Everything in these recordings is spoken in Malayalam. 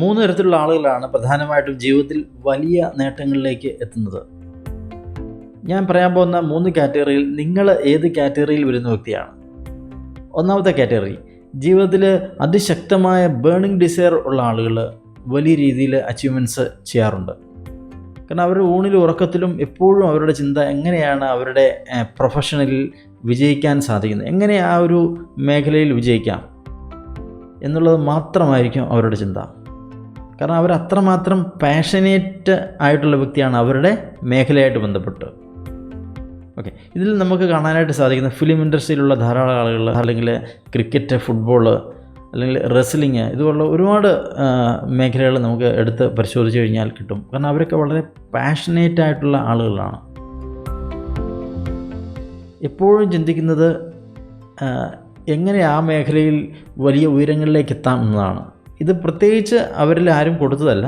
3 തരത്തിലുള്ള ആളുകളാണ് പ്രധാനമായിട്ടും ജീവിതത്തിൽ വലിയ നേട്ടങ്ങളിലേക്ക് എത്തുന്നത്. ഞാൻ പറയാൻ പോകുന്ന 3 കാറ്റഗറിയിൽ നിങ്ങൾ ഏത് കാറ്റഗറിയിൽ വരുന്ന വ്യക്തിയാണ്? ഒന്നാമത്തെ കാറ്റഗറി, ജീവിതത്തിൽ അതിശക്തമായ ബേണിംഗ് ഡിസയർ ഉള്ള ആളുകൾ വലിയ രീതിയിൽ അച്ചീവ്മെൻറ്റ്സ് ചെയ്യാറുണ്ട്. കാരണം അവരുടെ ഊണിലും ഉറക്കത്തിലും എപ്പോഴും അവരുടെ ചിന്ത എങ്ങനെയാണ് അവരുടെ പ്രൊഫഷണലിൽ വിജയിക്കാൻ സാധിക്കുന്നത്, എങ്ങനെ ആ ഒരു മേഖലയിൽ വിജയിക്കാം എന്നുള്ളത് മാത്രമായിരിക്കും അവരുടെ ചിന്ത. കാരണം അവർ അത്രമാത്രം പാഷനേറ്റ് ആയിട്ടുള്ള വ്യക്തിയാണ് അവരുടെ മേഖലയായിട്ട് ബന്ധപ്പെട്ട്. ഓക്കെ, ഇതിൽ നമുക്ക് കാണാനായിട്ട് സാധിക്കുന്ന ഫിലിം ഇൻഡസ്ട്രിയിലുള്ള ധാരാളം ആളുകൾ, അല്ലെങ്കിൽ ക്രിക്കറ്റ്, ഫുട്ബോൾ, അല്ലെങ്കിൽ റെസ്ലിങ്, ഇതുപോലുള്ള ഒരുപാട് മേഖലകൾ നമുക്ക് എടുത്ത് പരിശോധിച്ച് കഴിഞ്ഞാൽ കിട്ടും. കാരണം അവരൊക്കെ വളരെ പാഷനേറ്റ് ആയിട്ടുള്ള ആളുകളാണ്. എപ്പോഴും ചിന്തിക്കുന്നത് എങ്ങനെ ആ മേഖലയിൽ വലിയ ഉയരങ്ങളിലേക്ക് എത്താം എന്നതാണ്. ഇത് പ്രത്യേകിച്ച് അവരിൽ ആരും കൊടുത്തതല്ല,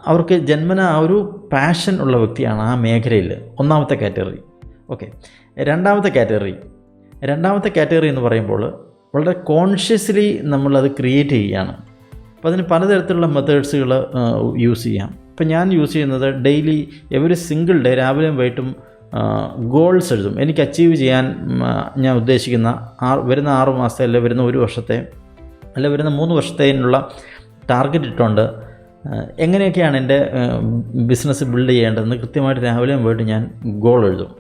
അവർക്ക് ജന്മന ആ ഒരു പാഷൻ ഉള്ള വ്യക്തിയാണ് ആ മേഖലയിൽ. ഒന്നാമത്തെ കാറ്റഗറി. ഓക്കെ, രണ്ടാമത്തെ കാറ്റഗറി എന്ന് പറയുമ്പോൾ വളരെ കോൺഷ്യസ്ലി നമ്മളത് ക്രിയേറ്റ് ചെയ്യുകയാണ്. അപ്പോൾ അതിന് പലതരത്തിലുള്ള മെത്തേഡ്സുകൾ യൂസ് ചെയ്യാം. ഇപ്പോൾ ഞാൻ യൂസ് ചെയ്യുന്നത് ഡെയിലി എവറി സിംഗിൾ ഡേ രാവിലെയും വൈകിട്ടും ഗോൾസ് എഴുതും. എനിക്ക് അച്ചീവ് ചെയ്യാൻ ഞാൻ ഉദ്ദേശിക്കുന്ന വരുന്ന 6 മാസത്തെ, അല്ലെ വരുന്ന 1 വർഷത്തെ, അല്ല വരുന്ന 3 വർഷത്തേനുള്ള ടാർഗറ്റ് ഇട്ടുകൊണ്ട് എങ്ങനെയൊക്കെയാണ് എൻ്റെ ബിസിനസ് ബിൽഡ് ചെയ്യേണ്ടതെന്ന് കൃത്യമായിട്ട് രാവിലെയും വൈകിട്ടും ഞാൻ ഗോൾ എഴുതും.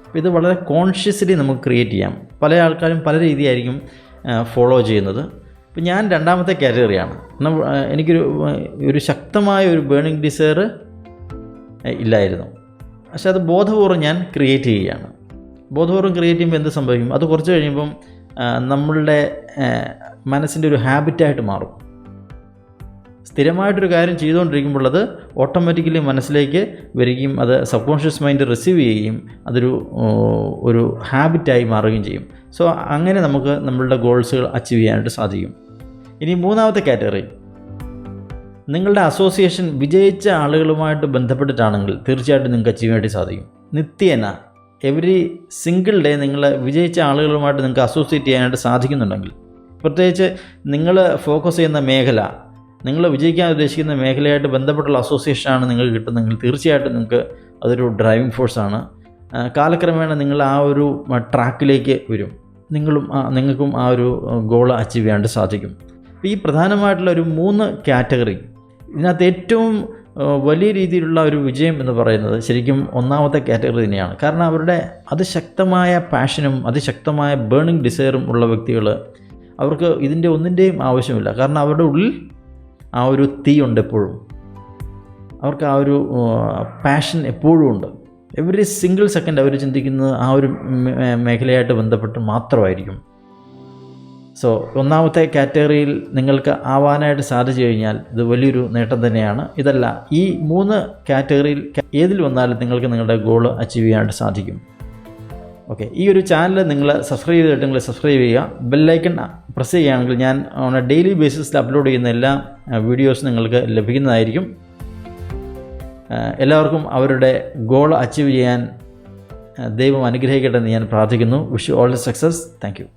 അപ്പോൾ ഇത് വളരെ കോൺഷ്യസ്ലി നമുക്ക് ക്രിയേറ്റ് ചെയ്യാം. പല ആൾക്കാരും പല രീതിയായിരിക്കും ഫോളോ ചെയ്യുന്നത്. ഇപ്പോൾ ഞാൻ രണ്ടാമത്തെ കാറ്റഗറിയാണ്. എനിക്കൊരു ശക്തമായ ഒരു ബേണിംഗ് ഡിസയർ ഇല്ലായിരുന്നു. പക്ഷെ അത് ബോധപൂർവ്വം ഞാൻ ക്രിയേറ്റ് ചെയ്യുകയാണ്. ബോധപൂർവ്വം ക്രിയേറ്റ് ചെയ്യുമ്പോൾ എന്ത് സംഭവിക്കും? അത് കുറച്ച് കഴിയുമ്പം നമ്മളുടെ മനസ്സിൻ്റെ ഒരു ഹാബിറ്റായിട്ട് മാറും. സ്ഥിരമായിട്ടൊരു കാര്യം ചെയ്തുകൊണ്ടിരിക്കുമ്പോൾ അത് ഓട്ടോമാറ്റിക്കലി മനസ്സിലേക്ക് വരികയും അത് സബ് കോൺഷ്യസ് മൈൻഡ് റിസീവ് ചെയ്യുകയും അതൊരു ഹാബിറ്റായി മാറുകയും ചെയ്യും. സോ അങ്ങനെ നമുക്ക് നമ്മളുടെ ഗോൾസുകൾ അച്ചീവ് ചെയ്യാനായിട്ട് സാധിക്കും. ഇനി മൂന്നാമത്തെ കാറ്റഗറി, നിങ്ങളുടെ അസോസിയേഷൻ വിജയിച്ച ആളുകളുമായിട്ട് ബന്ധപ്പെട്ടിട്ടാണെങ്കിൽ തീർച്ചയായിട്ടും നിങ്ങൾക്ക് അച്ചീവ് ചെയ്യാനായിട്ട് സാധിക്കും. നിത്യേന എവറി സിംഗിൾ ഡേ നിങ്ങൾ വിജയിച്ച ആളുകളുമായിട്ട് നിങ്ങൾക്ക് അസോസിയേറ്റ് ചെയ്യാനായിട്ട് സാധിക്കുന്നുണ്ടെങ്കിൽ, പ്രത്യേകിച്ച് നിങ്ങൾ ഫോക്കസ് ചെയ്യുന്ന മേഖല, നിങ്ങൾ വിജയിക്കാൻ ഉദ്ദേശിക്കുന്ന മേഖലയായിട്ട് ബന്ധപ്പെട്ടുള്ള അസോസിയേഷനാണ് നിങ്ങൾക്ക് കിട്ടുന്നതെങ്കിൽ തീർച്ചയായിട്ടും നിങ്ങൾക്ക് അതൊരു ഡ്രൈവിംഗ് ഫോഴ്സാണ്. കാലക്രമേണ നിങ്ങൾ ആ ഒരു ട്രാക്കിലേക്ക് വരും. നിങ്ങൾക്കും ആ ഒരു ഗോൾ അച്ചീവ് ചെയ്യാനായിട്ട് സാധിക്കും. അപ്പോൾ ഈ പ്രധാനമായിട്ടുള്ള ഒരു 3 കാറ്റഗറി, ഇതിനകത്ത് ഏറ്റവും വലിയ രീതിയിലുള്ള ഒരു വിജയം എന്ന് പറയുന്നത് ശരിക്കും ഒന്നാമത്തെ കാറ്റഗറി തന്നെയാണ്. കാരണം അവരുടെ അതിശക്തമായ പാഷനും അതിശക്തമായ ബേണിംഗ് ഡിസയറും ഉള്ള വ്യക്തികൾ, അവർക്ക് ഇതിൻ്റെ ഒന്നിൻ്റെയും ആവശ്യമില്ല. കാരണം അവരുടെ ഉള്ളിൽ ആ ഒരു തീയുണ്ട് എപ്പോഴും. അവർക്ക് ആ ഒരു പാഷൻ എപ്പോഴും ഉണ്ട്. എവറി സിംഗിൾ സെക്കൻഡ് അവർ ചിന്തിക്കുന്നത് ആ ഒരു മേഖലയായിട്ട് ബന്ധപ്പെട്ട് മാത്രമായിരിക്കും. സോ ഒന്നാമത്തെ കാറ്റഗറിയിൽ നിങ്ങൾക്ക് ആവാനായിട്ട് സാധിച്ചു കഴിഞ്ഞാൽ ഇത് വലിയൊരു നേട്ടം തന്നെയാണ്. ഇതല്ല, ഈ 3 കാറ്റഗറിയിൽ ഏതിൽ വന്നാലും നിങ്ങൾക്ക് നിങ്ങളുടെ ഗോൾ അച്ചീവ് ചെയ്യാനായിട്ട് സാധിക്കും. ഓക്കെ, ഈ ഒരു ചാനൽ നിങ്ങൾ സബ്സ്ക്രൈബ് ചെയ്തിട്ടുണ്ടെങ്കിൽ സബ്സ്ക്രൈബ് ചെയ്യുക. ബെല്ലൈക്കൺ പ്രസ് ചെയ്യുകയാണെങ്കിൽ ഞാൻ ഓൺ എ ഡെയിലി ബേസിസിൽ അപ്ലോഡ് ചെയ്യുന്ന എല്ലാ വീഡിയോസും നിങ്ങൾക്ക് ലഭിക്കുന്നതായിരിക്കും. എല്ലാവർക്കും അവരുടെ ഗോൾ അച്ചീവ് ചെയ്യാൻ ദൈവം അനുഗ്രഹിക്കട്ടെ എന്ന് ഞാൻ പ്രാർത്ഥിക്കുന്നു. Wish you all the success. Thank you.